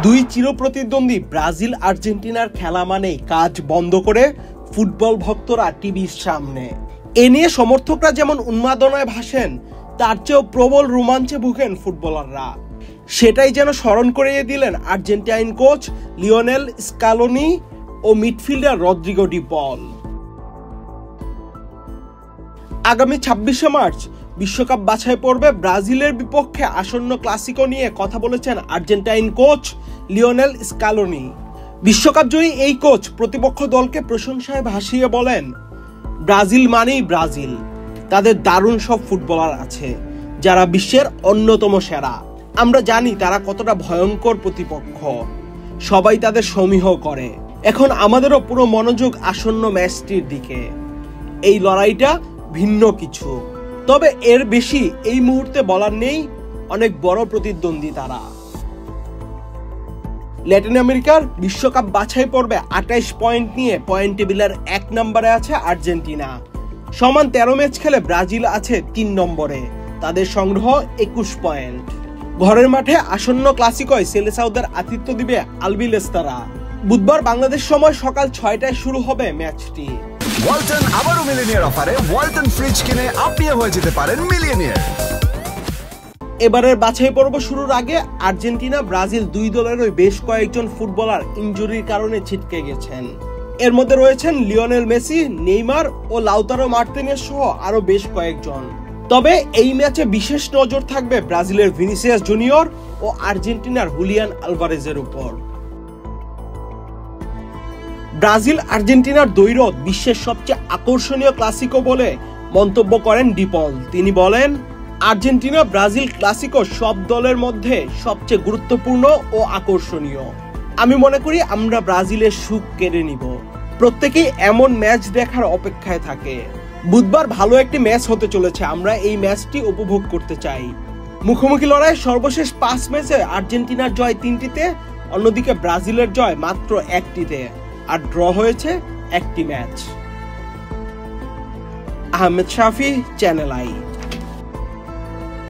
দুই চিরপ্রতিদ্বন্দ্বী ব্রাজিল আর্জেন্টিনার খেলা মানেই কাজ বন্ধ করে ফুটবল ভক্তরা টিভির সামনে। এ নিয়ে সমর্থকরা যেমন উন্মাদনায় ভাসেন, তার চেয়েও প্রবল রোমাঞ্চে ভুগেন ফুটবলাররা। সেটাই যেন স্মরণ করিয়ে দিলেন আর্জেন্টাইন কোচ লিওনেল স্কালোনি ও মিডফিল্ডার রদ্রিগো ডি পল। আগামী 26শে মার্চ বিশ্বকাপ বাছাই পর্বে ব্রাজিলের বিপক্ষে আসন্ন ক্লাসিকো নিয়ে কথা বলেছেন আর্জেন্টাইন কোচ লিওনেল স্কালোনি। বিশ্বকাপ জয়ী এই কোচ প্রতিপক্ষ দলকে প্রশংসায় ভাসিয়ে বলেন, ব্রাজিল মানেই ব্রাজিল, তাদের দারুণ সব ফুটবলার আছে যারা বিশ্বের অন্যতম সেরা। আমরা জানি তারা কতটা ভয়ঙ্কর প্রতিপক্ষ, সবাই তাদের সমীহ করে। এখন আমাদেরও পুরো মনোযোগ আসন্ন ম্যাচটির দিকে। এই লড়াইটা ভিন্ন কিছু, তবে এর বেশি এই মুহূর্তে বলার নেই। অনেক বড় প্রতিদ্বন্দ্বী তারা। ল্যাটিন আমেরিকার বিশ্বকাপ বাছাই পর্বে 28 পয়েন্ট নিয়ে পয়েন্ট টেবিলের 1 নম্বরে আছে আর্জেন্টিনা। সমান 13 ম্যাচ খেলে ব্রাজিল আছে 3 নম্বরে, তাদের সংগ্রহ 21 পয়েন্ট। ঘরের মাঠে আসন্ন ক্লাসিকোয় সেলেসাওদের আতিথ্য দিবে আলবিলেস্তারা। বুধবার বাংলাদেশ সময় সকাল 6টায় শুরু হবে ম্যাচটি। ওয়ালটন আবারও মিলিয়নিয়ার অফারে ওয়ালটন ফ্রিজ কিনে আপনিও হয়ে যেতে পারেন মিলিয়নিয়ার। এবারের বাছাই পর্ব শুরুর আগে আর্জেন্টিনা ব্রাজিল দুই দলেরই বেশ কয়েকজন ফুটবলার ইনজুরির কারণে ছিটকে গেছেন। এর মধ্যে রয়েছেন লিওনেল মেসি, নেইমার ও লাউতারো মার্টিনেজ সহ আরো বেশ কয়েকজন। তবে এই ম্যাচে বিশেষ নজর থাকবে ব্রাজিলের ভিনিসিয়াস জুনিয়র ও আর্জেন্টিনার হুলিয়ান আলভারেজের উপর। ব্রাজিল আর্জেন্টিনার দ্বৈরথ বিশ্বের সবচেয়ে আকর্ষণীয় ক্লাসিকো বলে মন্তব্য করেন ডি পল। তিনি বলেন, আর্জেন্টিনা ব্রাজিল ক্লাসিকো সব দলের মধ্যে সবচেয়ে গুরুত্বপূর্ণ ও আকর্ষণীয়। আমি মনে করি আমরা ব্রাজিলের সুখ কেড়ে নিব। প্রত্যেকেই এমন ম্যাচ দেখার অপেক্ষায় থাকে। বুধবার ভালো একটি ম্যাচ হতে চলেছে, আমরা এই ম্যাচটি উপভোগ করতে চাই। মুখোমুখি লড়াই সর্বশেষ 5 ম্যাচে আর্জেন্টিনার জয় 3টিতে, অন্যদিকে ব্রাজিলের জয় মাত্র 1টিতে, আর ড্র হয়েছে 1টি match. Ahmed Shafi, channel I.